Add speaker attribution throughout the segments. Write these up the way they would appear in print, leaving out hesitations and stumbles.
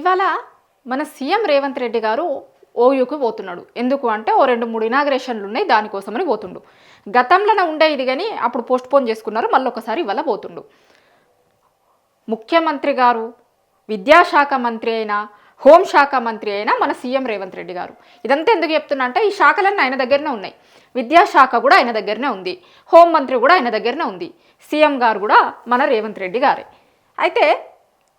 Speaker 1: ఇవాళ మన సీఎం రేవంత్ రెడ్డి గారు ఓయూకి పోతున్నాడు. ఎందుకు అంటే ఓ 2-3 ఇనాగ్రేషన్లు ఉన్నాయి, దానికోసమని పోతుండు. గతంలోనే ఉండే ఇది కానీ అప్పుడు పోస్ట్ పోన్ చేసుకున్నారు, మళ్ళీ ఒకసారి ఇవాళ పోతుండు. ముఖ్యమంత్రి గారు, విద్యాశాఖ మంత్రి అయినా, హోంశాఖ మంత్రి అయినా మన సీఎం రేవంత్ రెడ్డి గారు. ఇదంతా ఎందుకు చెప్తున్నా అంటే ఈ శాఖలన్నీ ఆయన దగ్గరనే ఉన్నాయి. విద్యాశాఖ కూడా ఆయన దగ్గరనే ఉంది, హోం మంత్రి కూడా ఆయన దగ్గరనే ఉంది, సీఎం గారు కూడా మన రేవంత్ రెడ్డి గారే. అయితే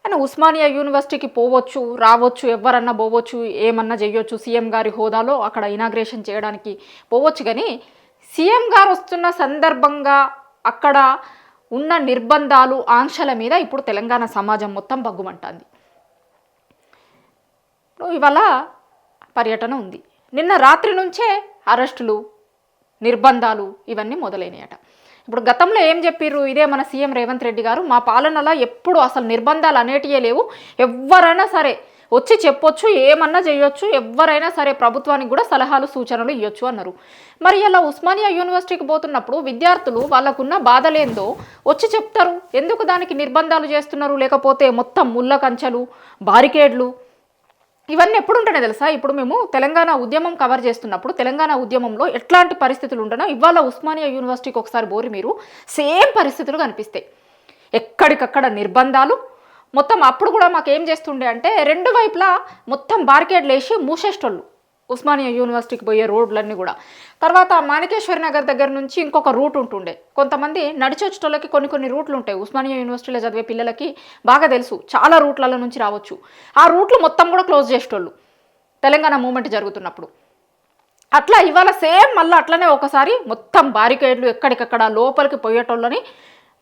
Speaker 1: ఆయన ఉస్మానియా యూనివర్సిటీకి పోవచ్చు, రావచ్చు, ఎవరన్నా పోవచ్చు, ఏమన్నా చేయొచ్చు, సీఎం గారి హోదాలో అక్కడ ఇనాగ్రేషన్ చేయడానికి పోవచ్చు. కానీ సీఎం గారు వస్తున్న సందర్భంగా అక్కడ ఉన్న నిర్బంధాలు, ఆంక్షల మీద ఇప్పుడు తెలంగాణ సమాజం మొత్తం బగ్గుమంటుంది. ఇవాళ పర్యటన ఉంది, నిన్న రాత్రి నుంచే అరెస్టులు, నిర్బంధాలు ఇవన్నీ మొదలైనయట. ఇప్పుడు గతంలో ఏం చెప్పిర్రు, ఇదే మన సీఎం రేవంత్ రెడ్డి గారు, మా పాలనలో ఎప్పుడు అసలు నిర్బంధాలు అనేటివే లేవు, ఎవరైనా సరే వచ్చి చెప్పొచ్చు, ఏమన్నా చేయొచ్చు, ఎవరైనా సరే ప్రభుత్వానికి కూడా సలహాలు సూచనలు ఇవ్వచ్చు అన్నారు. మరి ఇలా ఉస్మానియా యూనివర్సిటీకి పోతున్నప్పుడు విద్యార్థులు వాళ్ళకున్న బాధలేందో వచ్చి చెప్తారు, ఎందుకు దానికి నిర్బంధాలు చేస్తున్నారు, లేకపోతే మొత్తం ముళ్ళ కంచెలు, బారికేడ్లు ఇవన్నీ ఎప్పుడు ఉంటేనే తెలుసా. ఇప్పుడు మేము తెలంగాణ ఉద్యమం కవర్ చేస్తున్నప్పుడు తెలంగాణ ఉద్యమంలో ఎట్లాంటి పరిస్థితులు ఉంటున్నా ఇవాళ ఉస్మానియా యూనివర్సిటీకి ఒకసారి బోరి మీరు సేమ్ పరిస్థితులు కనిపిస్తాయి. ఎక్కడికక్కడ నిర్బంధాలు మొత్తం. అప్పుడు కూడా మాకు ఏం చేస్తుండే అంటే రెండు వైపులా మొత్తం బార్కేడ్లు వేసి మూసేటోళ్ళు ఉస్మానియా యూనివర్సిటీకి పోయే రోడ్లన్నీ కూడా. తర్వాత మాణికేశ్వరి నగర్ దగ్గర నుంచి ఇంకొక రూట్ ఉంటుండే, కొంతమంది నడిచొచ్చేటోళ్ళకి కొన్ని రూట్లు ఉంటాయి. ఉస్మానియా యూనివర్సిటీలో చదివే పిల్లలకి బాగా తెలుసు, చాలా రూట్లలో నుంచి రావచ్చు. ఆ రూట్లు మొత్తం కూడా క్లోజ్ చేసేటోళ్ళు తెలంగాణ మూమెంట్ జరుగుతున్నప్పుడు. అట్లా ఇవాళ సేమ్ మళ్ళీ అట్లనే ఒకసారి మొత్తం బారికేడ్లు ఎక్కడికక్కడ లోపలికి పోయేటోళ్ళని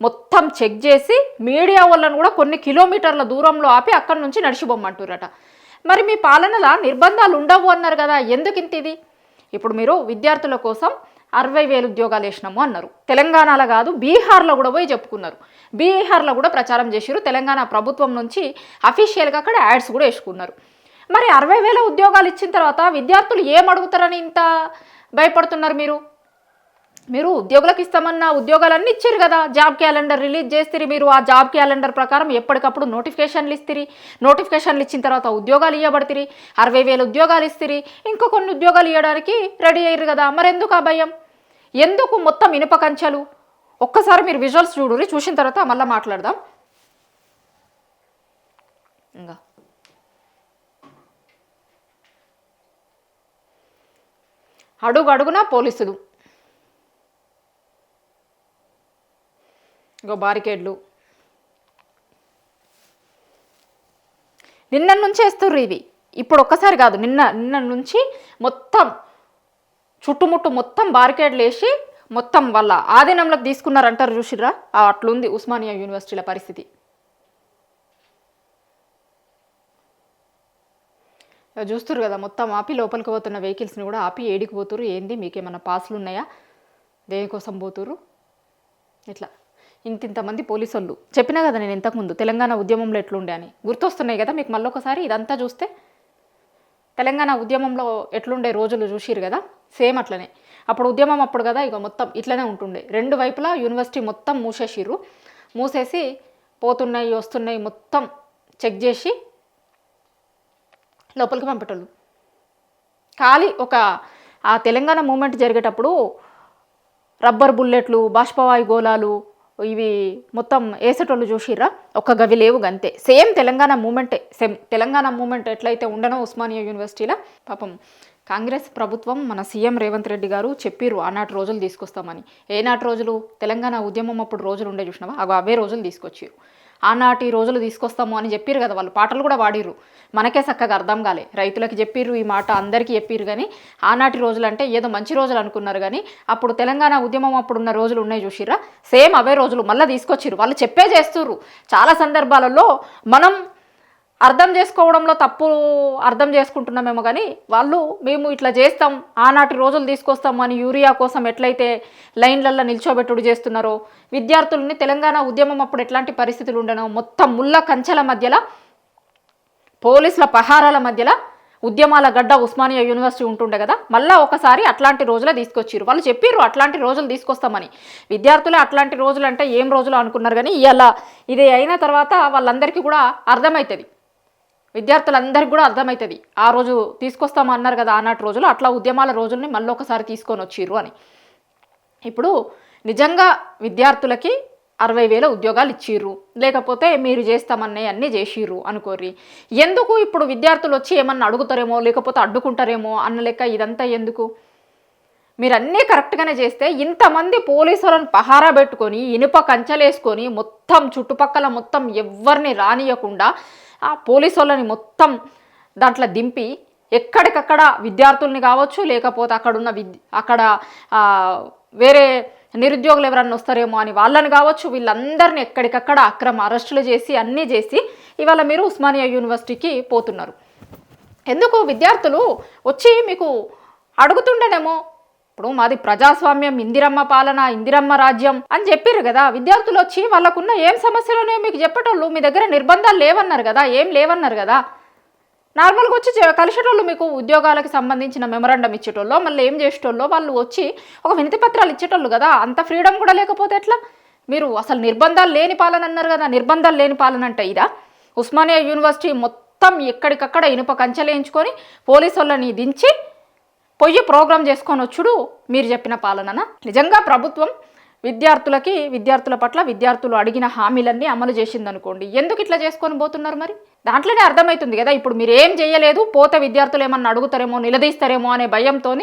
Speaker 1: మొత్తం చెక్ చేసి మీడియా వాళ్ళని కూడా కొన్ని కిలోమీటర్ల దూరంలో ఆపి అక్కడి నుంచి నడిచిపోమ్మంటారట. మరి మీ పాలనలో నిర్బంధాలు ఉండవు అన్నారు కదా, ఎందుకు ఇంత ఇది? ఇప్పుడు మీరు విద్యార్థుల కోసం 60,000 ఉద్యోగాలు వేసినాము అన్నారు. తెలంగాణలో కాదు, బీహార్లో కూడా పోయి చెప్పుకున్నారు. బీహార్లో కూడా ప్రచారం చేసిరు, తెలంగాణ ప్రభుత్వం నుంచి అఫీషియల్గా అక్కడ యాడ్స్ కూడా వేసుకున్నారు. మరి 60,000 ఉద్యోగాలు ఇచ్చిన తర్వాత విద్యార్థులు ఏం అడుగుతారని ఇంత భయపడుతున్నారు? మీరు ఉద్యోగులకు ఇస్తామన్న ఉద్యోగాలన్నీ ఇచ్చారు కదా, జాబ్ క్యాలెండర్ రిలీజ్ చేస్తారు. మీరు ఆ జాబ్ క్యాలెండర్ ప్రకారం ఎప్పటికప్పుడు నోటిఫికేషన్లు ఇస్తారు. నోటిఫికేషన్లు ఇచ్చిన తర్వాత ఉద్యోగాలు ఇవ్వబడతాయి. 60,000 ఉద్యోగాలు ఇస్తారు, ఇంకో కొన్ని ఉద్యోగాలు ఇవ్వడానికి రెడీ అయ్యారు కదా. మరి ఎందుకు ఆ భయం? ఎందుకు మొత్తం ఇనుప కంచెలు? ఒక్కసారి మీరు విజువల్స్ చూడుర్రి, చూసిన తర్వాత మళ్ళీ మాట్లాడదాం. ఇంకా అడుగు అడుగునా పోలీసులు, ఇంకో బారికేడ్లు నిన్న నుంచి వేస్తుర్రు. ఇవి ఇప్పుడు ఒక్కసారి కాదు, నిన్న నుంచి మొత్తం చుట్టుముట్టు మొత్తం బారికేడ్లు వేసి మొత్తం వాళ్ళ ఆధీనంలోకి తీసుకున్నారంటారు. చూసిర్రా? అట్లుంది ఉస్మానియా యూనివర్సిటీల పరిస్థితి. చూస్తురు కదా, మొత్తం ఆపి లోపలికి పోతున్న వెహికల్స్ని కూడా ఆపి ఏడికి పోతురు. ఏంది మీకేమన్నా పాసులు ఉన్నాయా, దేనికోసం పోతురు? ఇట్లా ఇంతమంది పోలీసు వాళ్ళు. చెప్పినా కదా నేను ఇంతకుముందు తెలంగాణ ఉద్యమంలో ఎట్లుండే అని. గుర్తొస్తున్నాయి కదా మీకు మళ్ళీ ఒకసారి? ఇదంతా చూస్తే తెలంగాణ ఉద్యమంలో ఎట్లుండే రోజులు చూసిరు కదా, సేమ్ అట్లనే. అప్పుడు ఉద్యమం అప్పుడు కదా, ఇక మొత్తం ఇట్లనే ఉంటుండే. రెండు వైపులా యూనివర్సిటీ మొత్తం మూసేసిర్రు. మూసేసి పోతున్నాయి వస్తున్నాయి మొత్తం చెక్ చేసి లోపలికి పంపేటోళ్ళు. ఖాళీ ఆ తెలంగాణ మూమెంట్ జరిగేటప్పుడు రబ్బర్ బుల్లెట్లు, బాష్పవాయు గోళాలు ఇవి మొత్తం వేసేటోళ్ళు చూసిర్రా? ఒక్క గవి లేవు గంతే. సేమ్ తెలంగాణ మూమెంటే. సేమ్ తెలంగాణ మూమెంట్ ఎట్లయితే ఉండనో ఉస్మానియా యూనివర్సిటీలో, పాపం కాంగ్రెస్ ప్రభుత్వం మన సీఎం రేవంత్ రెడ్డి గారు చెప్పిర్రు ఆనాటి రోజులు తీసుకొస్తామని. ఏనాటి రోజులు? తెలంగాణ ఉద్యమం అప్పుడు రోజులు ఉండే చూసినావా, అవే రోజులు తీసుకొచ్చిర్రు. ఆనాటి రోజులు తీసుకొస్తాము అని చెప్పిర్రు కదా, వాళ్ళు పాటలు కూడా వాడిర్రు. మనకే చక్కగా అర్థం కాలే. రైతులకి చెప్పిర్రు ఈ మాట, అందరికీ చెప్పిర్రు. కానీ ఆనాటి రోజులు అంటే ఏదో మంచి రోజులు అనుకున్నారు. కానీ అప్పుడు తెలంగాణ ఉద్యమం అప్పుడున్న రోజులు ఉన్నాయి చూసిర్రా? సేమ్ అవే రోజులు మళ్ళీ తీసుకొచ్చిర్రు. వాళ్ళు చెప్పే చేస్తుర్రు. చాలా సందర్భాలలో మనం అర్థం చేసుకోవడంలో తప్పు అర్థం చేసుకుంటున్నామేమో, కానీ వాళ్ళు మేము ఇట్లా చేస్తాం, ఆనాటి రోజులు తీసుకొస్తాం అని యూరియా కోసం ఎట్లయితే లైన్లల్లో నిల్చోబెట్టుడు చేస్తున్నారో, విద్యార్థులని తెలంగాణ ఉద్యమం అప్పుడు ఎట్లాంటి పరిస్థితులు ఉండనో, మొత్తం ముళ్ళ కంచెల మధ్యలో, పోలీసుల పహారాల మధ్యలో ఉద్యమాల గడ్డ ఉస్మానియా యూనివర్సిటీ ఉంటుండే కదా, మళ్ళీ ఒకసారి అట్లాంటి రోజులే తీసుకొచ్చిర్రు. వాళ్ళు చెప్పిర్రు అట్లాంటి రోజులు తీసుకొస్తామని. విద్యార్థులే అట్లాంటి రోజులు అంటే ఏం రోజులు అనుకున్నారు. కానీ ఇలా ఇది అయిన తర్వాత వాళ్ళందరికీ కూడా అర్థమవుతుంది విద్యార్థులందరికీ కూడా అర్థమవుతుంది ఆ రోజు తీసుకొస్తామన్నారు కదా ఆనాటి రోజులు, అట్లా ఉద్యమాల రోజుల్ని మళ్ళీ ఒకసారి తీసుకొని వచ్చిర్రు అని. ఇప్పుడు నిజంగా విద్యార్థులకి 60,000 ఉద్యోగాలు ఇచ్చిర్రు, లేకపోతే మీరు చేస్తామన్నీ అన్నీ చేసిర్రు అనుకోర్రి. ఎందుకు ఇప్పుడు విద్యార్థులు వచ్చి ఏమన్నా అడుగుతారేమో లేకపోతే అడ్డుకుంటారేమో అన్న లెక్క ఇదంతా ఎందుకు? మీరు అన్నీ కరెక్ట్గానే చేస్తే ఇంతమంది పోలీసులను పహారా పెట్టుకొని ఇనుప కంచెలేసుకొని మొత్తం చుట్టుపక్కల మొత్తం ఎవరిని రానియకుండా ఆ పోలీసు వాళ్ళని మొత్తం దాంట్లో దింపి ఎక్కడికక్కడ విద్యార్థుల్ని కావచ్చు లేకపోతే అక్కడున్న అక్కడ వేరే నిరుద్యోగులు ఎవరన్నా వస్తారేమో అని వాళ్ళని కావచ్చు వీళ్ళందరినీ ఎక్కడికక్కడ అక్రమ అరెస్టులు చేసి అన్నీ చేసి ఇవాళ మీరు ఉస్మానియా యూనివర్సిటీకి పోతున్నారు. ఎందుకు? విద్యార్థులు వచ్చి మీకు అడుగుతుండేనేమో. ఇప్పుడు మాది ప్రజాస్వామ్యం, ఇందిరమ్మ పాలన, ఇందిరమ్మ రాజ్యం అని చెప్పారు కదా. విద్యార్థులు వచ్చి వాళ్ళకున్న ఏం సమస్యలునే మీకు చెప్పేటోళ్ళు, మీ దగ్గర నిర్బంధాలు లేవన్నారు కదా, ఏం లేవన్నారు కదా. నార్మల్గా వచ్చి కలిసేటోళ్ళు, మీకు ఉద్యోగాలకు సంబంధించిన మెమరాండం ఇచ్చేటోళ్ళు, మళ్ళీ ఏం చేసేటోళ్ళు వాళ్ళు వచ్చి ఒక వినతి పత్రాలు ఇచ్చేటోళ్ళు కదా. అంత ఫ్రీడమ్ కూడా లేకపోతే ఎట్లా? మీరు అసలు నిర్బంధాలు లేని పాలన అన్నారు కదా. నిర్బంధాలు లేని పాలన అంటే ఇదా? ఉస్మానియా యూనివర్సిటీ మొత్తం ఎక్కడికక్కడ ఇనుప కంచెలేయించుకొని పోలీసు వాళ్ళని దించి పొయ్యి ప్రోగ్రాం చేసుకొని వచ్చుడు మీరు చెప్పిన పాలననా? నిజంగా ప్రభుత్వం విద్యార్థుల పట్ల విద్యార్థులు అడిగిన హామీలన్నీ అమలు చేసిందనుకోండి, ఎందుకు ఇట్లా చేసుకొని పోతున్నారు? మరి దాంట్లోనే అర్థమవుతుంది కదా. ఇప్పుడు మీరు ఏం చేయలేదు, పోతే విద్యార్థులు ఏమన్నా అడుగుతారేమో నిలదీస్తారేమో అనే భయంతో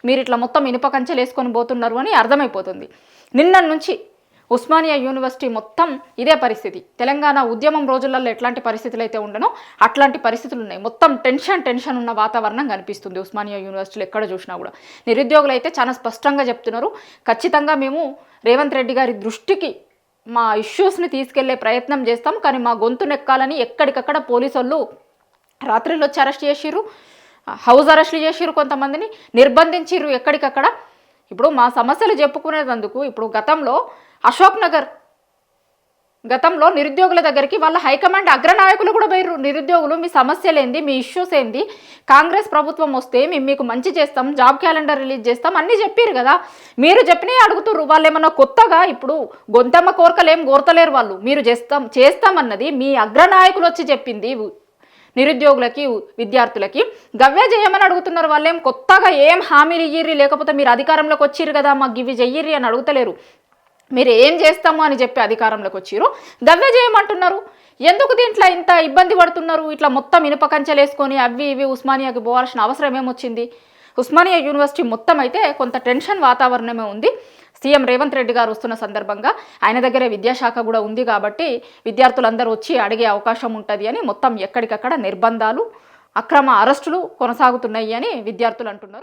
Speaker 1: మీరు ఇట్లా మొత్తం ఇనుప కంచెలు వేసుకొని పోతున్నారు అని అర్థమైపోతుంది. నిన్న నుంచి ఉస్మానియా యూనివర్సిటీ మొత్తం ఇదే పరిస్థితి. తెలంగాణ ఉద్యమం రోజులలో ఎట్లాంటి పరిస్థితులు అయితే ఉండనో అట్లాంటి పరిస్థితులు ఉన్నాయి. మొత్తం టెన్షన్ ఉన్న వాతావరణం కనిపిస్తుంది ఉస్మానియా యూనివర్సిటీలో ఎక్కడ చూసినా కూడా. నిరుద్యోగులు అయితే చాలా స్పష్టంగా చెప్తున్నారు, ఖచ్చితంగా మేము రేవంత్ రెడ్డి గారి దృష్టికి మా ఇష్యూస్ని తీసుకెళ్లే ప్రయత్నం చేస్తాం, కానీ మా గొంతు నెక్కాలని ఎక్కడికక్కడ పోలీసు వాళ్ళు రాత్రిలో వచ్చి అరెస్ట్ చేసిర్రు, హౌస్ అరెస్టులు చేసిర్రు, కొంతమందిని నిర్బంధించిర్రు ఎక్కడికక్కడ. ఇప్పుడు మా సమస్యలు చెప్పుకునేందుకు ఇప్పుడు గతంలో నిరుద్యోగుల దగ్గరికి వాళ్ళ హైకమాండ్ అగ్రనాయకులు కూడా పోయిర్రు. నిరుద్యోగులు మీ సమస్యలు ఏంది, మీ ఇష్యూస్ ఏంది, కాంగ్రెస్ ప్రభుత్వం వస్తే మేము మీకు మంచి చేస్తాం, జాబ్ క్యాలెండర్ రిలీజ్ చేస్తాం అన్నీ చెప్పారు కదా. మీరు చెప్పినవి అడుగుతుర్రు. వాళ్ళు ఏమన్నా కొత్తగా ఇప్పుడు గొంతమ్మ కోరికలు ఏం కోరతలేరు వాళ్ళు. మీరు చేస్తామన్నది మీ అగ్రనాయకులు వచ్చి చెప్పింది నిరుద్యోగులకి విద్యార్థులకి గవ్వే చేయమని అడుగుతున్నారు. వాళ్ళేం కొత్తగా ఏం హామీలు ఇయ్యిర్రి, లేకపోతే మీరు అధికారంలోకి వచ్చిర్రు కదా మాకు ఇవి చెయ్యిర్రి అని అడుగుతలేరు. మీరు ఏం చేస్తాము అని చెప్పి అధికారంలోకి వచ్చిర్రు, గవ్వే చేయమంటున్నారు. ఎందుకు దీంట్లో ఇంత ఇబ్బంది పడుతున్నారు? ఇట్లా మొత్తం ఇనుప కంచెలు వేసుకొని అవి ఇవి ఉస్మానియాకి పోవాల్సిన అవసరం ఏమొచ్చింది? ఉస్మానియా యూనివర్సిటీ మొత్తం అయితే కొంత టెన్షన్ వాతావరణమే ఉంది. సీఎం రేవంత్ రెడ్డి గారు వస్తున్న సందర్భంగా ఆయన దగ్గరే విద్యాశాఖ కూడా ఉంది కాబట్టి విద్యార్థులందరూ వచ్చి అడిగే అవకాశం ఉంటుంది అని మొత్తం ఎక్కడికక్కడ నిర్బంధాలు, అక్రమ అరెస్టులు కొనసాగుతున్నాయి అని విద్యార్థులు అంటున్నారు.